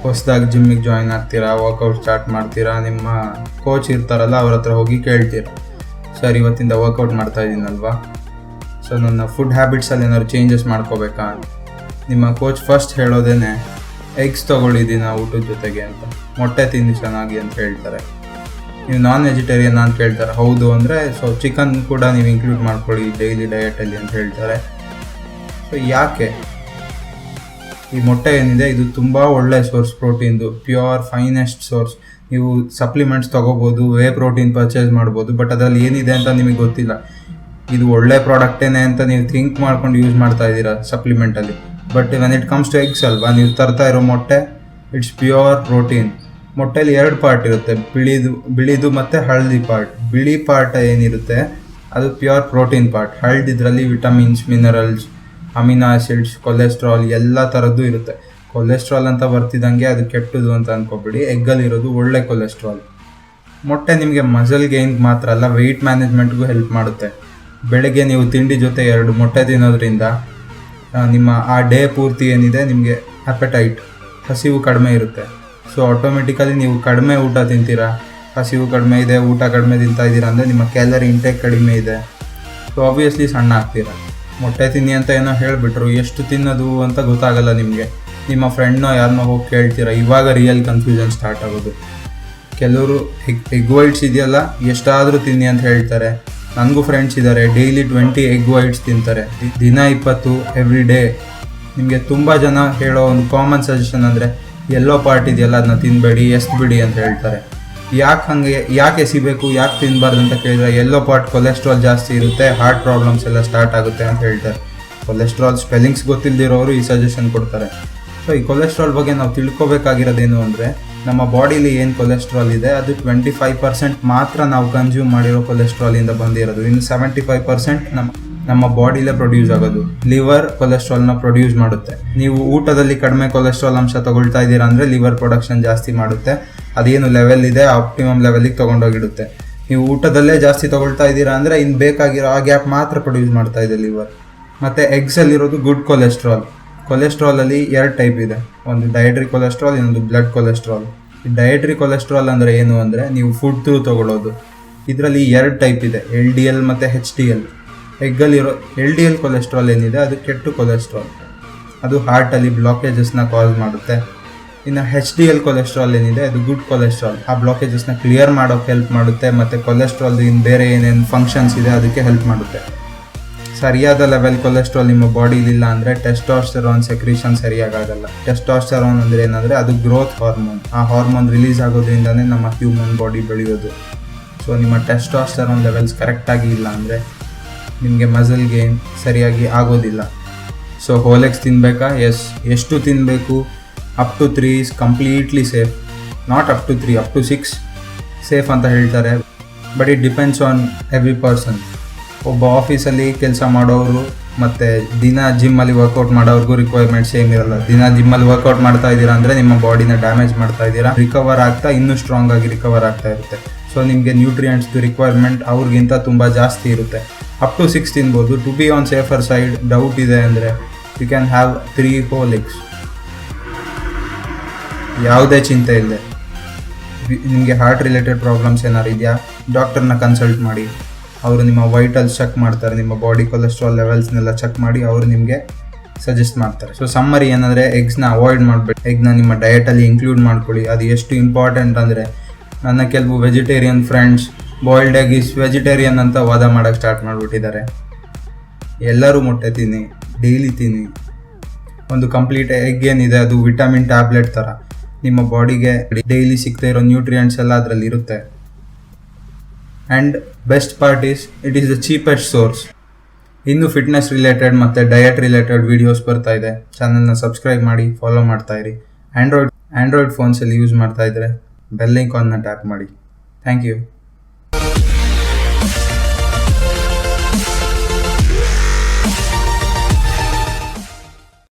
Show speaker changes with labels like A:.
A: ಹೊಸದಾಗಿ ಜಿಮ್ಮಿಗೆ ಜಾಯಿನ್ ಆಗ್ತೀರಾ, workout start ಮಾಡ್ತೀರಾ, ನಿಮ್ಮ ಕೋಚ್ ಇರ್ತಾರಲ್ಲ ಅವ್ರ ಹತ್ರ ಹೋಗಿ ಕೇಳ್ತೀರಾ, ಸರ್ ಇವತ್ತಿಂದ ವರ್ಕೌಟ್ ಮಾಡ್ತಾ ಇದ್ದೀನಲ್ವಾ, ಸೊ ನನ್ನ ಫುಡ್ ಹ್ಯಾಬಿಟ್ಸಲ್ಲಿ ಏನಾದ್ರು ಚೇಂಜಸ್ ಮಾಡ್ಕೋಬೇಕಾ? ನಿಮ್ಮ ಕೋಚ್ ಫಸ್ಟ್ ಹೇಳೋದೇನೆ ಎಗ್ಸ್ ತೊಗೊಳ್ಳಿದ್ದೀನ ಊಟದ ಜೊತೆಗೆ ಅಂತ, ಮೊಟ್ಟೆ ತಿಂದು ಚೆನ್ನಾಗಿ ಅಂತ ಹೇಳ್ತಾರೆ. ನೀವು ನಾನ್ ವೆಜಿಟೇರಿಯನ್ ಅಂತ ಕೇಳ್ತಾರೆ, ಹೌದು ಅಂದರೆ ಸೊ ಚಿಕನ್ ಕೂಡ ನೀವು ಇನ್ಕ್ಲೂಡ್ ಮಾಡ್ಕೊಳ್ಳಿ ಡೈಲಿ ಡಯಟಲ್ಲಿ ಅಂತ ಹೇಳ್ತಾರೆ. ಸೊ ಯಾಕೆ? ಈ ಮೊಟ್ಟೆ ಏನಿದೆ ಇದು ತುಂಬ ಒಳ್ಳೆ ಸೋರ್ಸ್ ಪ್ರೋಟೀನ್ದು, ಪ್ಯೂರ್ ಫೈನೆಸ್ಟ್ ಸೋರ್ಸ್. ನೀವು ಸಪ್ಲಿಮೆಂಟ್ಸ್ ತೊಗೋಬೋದು, ವೇ ಪ್ರೋಟೀನ್ ಪರ್ಚೇಸ್ ಮಾಡ್ಬೋದು, ಬಟ್ ಅದರಲ್ಲಿ ಏನಿದೆ ಅಂತ ನಿಮಗೆ ಗೊತ್ತಿಲ್ಲ. ಇದು ಒಳ್ಳೆ ಪ್ರಾಡಕ್ಟೇನೆ ಅಂತ ನೀವು ಥಿಂಕ್ ಮಾಡ್ಕೊಂಡು ಯೂಸ್ ಮಾಡ್ತಾ ಇದ್ದೀರಾ ಸಪ್ಲಿಮೆಂಟಲ್ಲಿ. But when it comes to eggs ಅಲ್ವಾ, ನೀವು ತರ್ತಾ ಇರೋ ಮೊಟ್ಟೆ ಇಟ್ಸ್ ಪ್ಯೂರ್ ಪ್ರೋಟೀನ್. ಮೊಟ್ಟೆಯಲ್ಲಿ 2 ಪಾರ್ಟ್ ಇರುತ್ತೆ, ಬಿಳಿದು ಮತ್ತು ಹಳದಿ ಪಾರ್ಟ್. ಬಿಳಿ ಪಾರ್ಟ್ ಏನಿರುತ್ತೆ ಅದು ಪ್ಯೂರ್ ಪ್ರೋಟೀನ್ ಪಾರ್ಟ್. ಹಳದಿದ್ರಲ್ಲಿ vitamins, minerals, amino acids, cholesterol ಎಲ್ಲ ಥರದ್ದು ಇರುತ್ತೆ. ಕೊಲೆಸ್ಟ್ರಾಲ್ ಅಂತ ಬರ್ತಿದ್ದಂಗೆ ಅದು ಕೆಟ್ಟದು ಅಂತ ಅಂದ್ಕೊಬೇಡಿ, ಎಗ್ಗಲ್ಲಿರೋದು ಒಳ್ಳೆ ಕೊಲೆಸ್ಟ್ರಾಲ್. ಮೊಟ್ಟೆ ನಿಮಗೆ ಮಸಲ್ ಗೇನ್ಗೆ ಮಾತ್ರ ಅಲ್ಲ, ವೆಯ್ಟ್ ಮ್ಯಾನೇಜ್ಮೆಂಟ್ಗೂ ಹೆಲ್ಪ್ ಮಾಡುತ್ತೆ. ಬೆಳಗ್ಗೆ ನೀವು ತಿಂಡಿ ಜೊತೆ 2 ಮೊಟ್ಟೆ ತಿನ್ನೋದ್ರಿಂದ ನಿಮ್ಮ ಆ ಡೇ ಪೂರ್ತಿ ಏನಿದೆ ನಿಮಗೆ ಅಪೆಟೈಟ್, ಹಸಿವು ಕಡಿಮೆ ಇರುತ್ತೆ. ಸೊ ಆಟೋಮೆಟಿಕಲಿ ನೀವು ಕಡಿಮೆ ಊಟ ತಿಂತೀರಾ, ಹಸಿವು ಕಡಿಮೆ ಇದೆ, ಊಟ ಕಡಿಮೆ ತಿಂತಾ ಇದ್ದೀರಾ ಅಂದರೆ ನಿಮ್ಮ ಕ್ಯಾಲರಿ ಇಂಟೇಕ್ ಕಡಿಮೆ ಇದೆ. ಸೊ ಆಬ್ವಿಯಸ್ಲಿ ಸಣ್ಣ ಆಗ್ತೀರಾ. ಮೊಟ್ಟೆ ತಿನ್ನಿ ಅಂತ ಏನೋ ಹೇಳಿಬಿಟ್ರು, ಎಷ್ಟು ತಿನ್ನೋದು ಅಂತ ಗೊತ್ತಾಗಲ್ಲ ನಿಮಗೆ. ನಿಮ್ಮ ಫ್ರೆಂಡ್ನೋ ಯಾರನ್ನೋ ಹೋಗಿ ಕೇಳ್ತೀರಾ, ಇವಾಗ ರಿಯಲ್ ಕನ್ಫ್ಯೂಷನ್ ಸ್ಟಾರ್ಟ್ ಆಗೋದು. ಕೆಲವರು ಎಗ್ ವೈಟ್ಸ್ ಇದೆಯಲ್ಲ ಎಷ್ಟಾದರೂ ತಿನ್ನಿ ಅಂತ ಹೇಳ್ತಾರೆ. ನನಗೂ ಫ್ರೆಂಡ್ಸ್ ಇದ್ದಾರೆ, ಡೈಲಿ 20 ಎಗ್ ವೈಟ್ಸ್ ತಿಂತಾರೆ, ದಿನ 20 ಎವ್ರಿ ಡೇ. ನಿಮಗೆ ತುಂಬ ಜನ ಹೇಳೋ ಒಂದು ಕಾಮನ್ ಸಜೆಷನ್ ಅಂದರೆ ಎಲ್ಲೋ ಪಾರ್ಟ್ ಇದೆಯಲ್ಲ ಅದನ್ನ ತಿನ್ನಬೇಡಿ, ಬಿಡಿ ಅಂತ ಹೇಳ್ತಾರೆ. ಯಾಕೆ ಎಸಿಬೇಕು, ಯಾಕೆ ತಿನ್ನಬಾರ್ದು ಅಂತ ಕೇಳಿದ್ರೆ, ಎಲ್ಲೋ ಪಾರ್ಟ್ ಕೊಲೆಸ್ಟ್ರಾಲ್ ಜಾಸ್ತಿ ಇರುತ್ತೆ, ಹಾರ್ಟ್ ಪ್ರಾಬ್ಲಮ್ಸ್ ಎಲ್ಲ ಸ್ಟಾರ್ಟ್ ಆಗುತ್ತೆ ಅಂತ ಹೇಳ್ತಾರೆ. ಕೊಲೆಸ್ಟ್ರಾಲ್ ಸ್ಪೆಲ್ಲಿಂಗ್ಸ್ ಗೊತ್ತಿಲ್ಲದಿರೋರು ಈ ಸಜೆಷನ್ ಕೊಡ್ತಾರೆ. ಸೊ ಈ ಕೊಲೆಸ್ಟ್ರಾಲ್ ಬಗ್ಗೆ ನಾವು ತಿಳ್ಕೊಬೇಕಾಗಿರೋದೇನು ಅಂದರೆ, ನಮ್ಮ ಬಾಡಿಲಿ ಏನು ಕೊಲೆಸ್ಟ್ರಾಲ್ ಇದೆ ಅದು 25% ಮಾತ್ರ ನಾವು ಕನ್ಸ್ಯೂಮ್ ಮಾಡಿರೋ ಕೊಲೆಸ್ಟ್ರಾಲಿಂದ ಬಂದಿರೋದು. ಇನ್ನು 75% ನಮ್ಮ ಬಾಡಿಲೇ ಪ್ರೊಡ್ಯೂಸ್ ಆಗೋದು. ಲಿವರ್ ಕೊಲೆಸ್ಟ್ರಾಲ್ನ ಪ್ರೊಡ್ಯೂಸ್ ಮಾಡುತ್ತೆ. ನೀವು ಊಟದಲ್ಲಿ ಕಡಿಮೆ ಕೊಲೆಸ್ಟ್ರಾಲ್ ಅಂಶ ತಗೊಳ್ತಾ ಇದ್ದೀರಾ ಅಂದರೆ ಲಿವರ್ ಪ್ರೊಡಕ್ಷನ್ ಜಾಸ್ತಿ ಮಾಡುತ್ತೆ. ಅದೇನು ಲೆವೆಲ್ ಇದೆ ಆಪ್ಟಿಮಮ್ ಲೆವೆಲಿಗೆ ತೊಗೊಂಡೋಗಿಡುತ್ತೆ. ನೀವು ಊಟದಲ್ಲೇ ಜಾಸ್ತಿ ತೊಗೊಳ್ತಾ ಇದ್ದೀರಾ ಅಂದರೆ ಇನ್ನು ಬೇಕಾಗಿರೋ ಆ ಗ್ಯಾಪ್ ಮಾತ್ರ ಪ್ರೊಡ್ಯೂಸ್ ಮಾಡ್ತಾ ಇದೆ ಲಿವರ್. ಮತ್ತು ಎಗ್ಸಲ್ಲಿರೋದು ಗುಡ್ ಕೊಲೆಸ್ಟ್ರಾಲಲ್ಲಿ 2 ಟೈಪ್ ಇದೆ, ಒಂದು ಡಯಟ್ರಿ ಕೊಲೆಸ್ಟ್ರಾಲ್, ಇನ್ನೊಂದು ಬ್ಲಡ್ ಕೊಲೆಸ್ಟ್ರಾಲ್. ಈ ಡಯಟ್ರಿ ಕೊಲೆಸ್ಟ್ರಾಲ್ ಅಂದರೆ ಏನು ಅಂದರೆ ನೀವು ಫುಡ್ ಥ್ರೂ ತೊಗೊಳ್ಳೋದು. ಇದರಲ್ಲಿ 2 ಟೈಪ್ ಇದೆ, LDL ಮತ್ತು HDL. ಎಗ್ಗಲ್ಲಿರೋ LDL ಕೊಲೆಸ್ಟ್ರಾಲ್ ಏನಿದೆ ಅದು ಕೆಟ್ಟ ಕೊಲೆಸ್ಟ್ರಾಲ್, ಅದು ಹಾರ್ಟಲ್ಲಿ ಬ್ಲಾಕೇಜಸ್ನ ಕಾಸ್ ಮಾಡುತ್ತೆ. ಇನ್ನು HDL ಕೊಲೆಸ್ಟ್ರಾಲ್ ಏನಿದೆ ಅದು ಗುಡ್ ಕೊಲೆಸ್ಟ್ರಾಲ್, ಆ ಬ್ಲಾಕೇಜಸ್ನ ಕ್ಲಿಯರ್ ಮಾಡೋಕ್ಕೆ ಹೆಲ್ಪ್ ಮಾಡುತ್ತೆ ಮತ್ತು ಕೊಲೆಸ್ಟ್ರಾಲ್ದು ಇನ್ನು ಬೇರೆ ಏನೇನು ಫಂಕ್ಷನ್ಸ್ ಇದೆ ಅದಕ್ಕೆ ಹೆಲ್ಪ್ ಮಾಡುತ್ತೆ. ಸರಿಯಾದ ಲೆವೆಲ್ ಕೊಲೆಸ್ಟ್ರಾಲ್ ನಿಮ್ಮ ಬಾಡಿಲಿಲ್ಲ ಅಂದರೆ ಟೆಸ್ಟೋಸ್ಟೆರಾನ್ ಸೆಕ್ರೀಷನ್ ಸರಿಯಾಗಲ್ಲ. ಟೆಸ್ಟೋಸ್ಟೆರಾನ್ ಅಂದರೆ ಏನಂದರೆ ಅದು ಗ್ರೋತ್ ಹಾರ್ಮೋನ್. ಆ ಹಾರ್ಮೋನ್ ರಿಲೀಸ್ ಆಗೋದ್ರಿಂದನೇ ನಮ್ಮ ಹ್ಯೂಮನ್ ಬಾಡಿ ಬೆಳೆಯೋದು. ಸೊ ನಿಮ್ಮ ಟೆಸ್ಟೋಸ್ಟೆರಾನ್ ಲೆವೆಲ್ಸ್ ಕರೆಕ್ಟಾಗಿ ಇಲ್ಲ ಅಂದರೆ ನಿಮಗೆ ಮಸಲ್ ಗೇನ್ ಸರಿಯಾಗಿ ಆಗೋದಿಲ್ಲ. ಸೊ ಹೋಲ್ ಎಗ್ಸ್ ತಿನ್ನಬೇಕಾ? ಎಷ್ಟು ತಿನ್ನಬೇಕು? Up to 3 is completely safe. Not up to 3, up to 6 safe ಅಂತ ಹೇಳ್ತಾರೆ. But it depends on every person. ಒಬ್ಬ ಆಫೀಸಲ್ಲಿ ಕೆಲಸ ಮಾಡೋರು ಮತ್ತು ದಿನ ಜಿಮ್ಮಲ್ಲಿ ವರ್ಕೌಟ್ ಮಾಡೋರ್ಗೂ ರಿಕ್ವೈರ್ಮೆಂಟ್ ಸೇಮ್ ಇರಲ್ಲ. ದಿನ ಜಿಮ್ಮಲ್ಲಿ ವರ್ಕೌಟ್ ಮಾಡ್ತಾ ಇದ್ದೀರಾ ಅಂದರೆ ನಿಮ್ಮ ಬಾಡಿನ ಡ್ಯಾಮೇಜ್ ಮಾಡ್ತಾ ಇದ್ದೀರಾ. ರಿಕವರ್ ಆಗ್ತಾ ಇನ್ನೂ ಸ್ಟ್ರಾಂಗ್ ಆಗಿ ರಿಕವರ್ ಆಗ್ತಾ ಇರುತ್ತೆ. ಸೊ ನಿಮಗೆ ನ್ಯೂಟ್ರಿಯೆಂಟ್ಸ್ದು ರಿಕ್ವೈರ್ಮೆಂಟ್ ಅವ್ರಿಗಿಂತ ತುಂಬ ಜಾಸ್ತಿ ಇರುತ್ತೆ. ಅಪ್ ಟು 6 ತಿನ್ಬೋದು. To be on safer side, doubt ಇದೆ ಅಂದರೆ you can have 3 whole eggs. ಯಾವುದೇ ಚಿಂತೆ ಇಲ್ಲದೆ. ನಿಮಗೆ ಹಾರ್ಟ್ ರಿಲೇಟೆಡ್ ಪ್ರಾಬ್ಲಮ್ಸ್ ಏನಾರು ಇದೆಯಾ, ಡಾಕ್ಟರ್ನ ಕನ್ಸಲ್ಟ್ ಮಾಡಿ. ಅವರು ನಿಮ್ಮ ವೈಟಲ್ಸ್ ಚೆಕ್ ಮಾಡ್ತಾರೆ, ನಿಮ್ಮ ಬಾಡಿ ಕೊಲೆಸ್ಟ್ರಾಲ್ ಲೆವೆಲ್ಸ್ನೆಲ್ಲ ಚೆಕ್ ಮಾಡಿ ಅವರು ನಿಮಗೆ ಸಜೆಸ್ಟ್ ಮಾಡ್ತಾರೆ. ಸೊ ಸಮ್ಮರಿ ಏನಂದರೆ ಎಗ್ಸ್ನ ಅವಾಯ್ಡ್ ಮಾಡಬೇಡಿ, ಎಗ್ನ ನಿಮ್ಮ ಡಯಟಲ್ಲಿ ಇನ್ಕ್ಲೂಡ್ ಮಾಡ್ಕೊಳ್ಳಿ. ಅದು ಎಷ್ಟು ಇಂಪಾರ್ಟೆಂಟ್ ಅಂದರೆ ನನ್ನ ಕೆಲವು vegetarian friends boiled egg is vegetarian ಅಂತ ವಾದ ಮಾಡೋಕ್ಕೆ ಸ್ಟಾರ್ಟ್ ಮಾಡಿಬಿಟ್ಟಿದ್ದಾರೆ. ಎಲ್ಲರೂ ಮೊಟ್ಟೆ ತಿನ್ನಿ, ಡೈಲಿ ತಿನ್ನಿ. ಒಂದು ಕಂಪ್ಲೀಟ್ ಎಗ್ ಏನಿದೆ ಅದು ವಿಟಮಿನ್ ಟ್ಯಾಬ್ಲೆಟ್ ಥರ ನಿಮ್ಮ ಬಾಡಿಗೆ ಡೈಲಿ ಸಿಗ್ತಾ ಇರೋ ನ್ಯೂಟ್ರಿಯೆಂಟ್ಸ್ ಎಲ್ಲ ಅದರಲ್ಲಿ ಇರುತ್ತೆ. And best part it is the cheapest source. ಇನ್ನು ಫಿಟ್ನೆಸ್ ರಿಲೇಟೆಡ್ ಮತ್ತು ಡಯಟ್ ರಿಲೇಟೆಡ್ ವೀಡಿಯೋಸ್ ಬರ್ತಾ ಇದೆ. ಚಾನಲ್ನ ಸಬ್ಸ್ಕ್ರೈಬ್ ಮಾಡಿ, ಫಾಲೋ ಮಾಡ್ತಾ ಇರಿ. ಆ್ಯಂಡ್ರಾಯ್ಡ್ ಫೋನ್ಸಲ್ಲಿ ಯೂಸ್ ಮಾಡ್ತಾ ಇದ್ದರೆ ಬೆಲ್ ಐಕಾನ್ನ ಟ್ಯಾಪ್ ಮಾಡಿ. Thank you.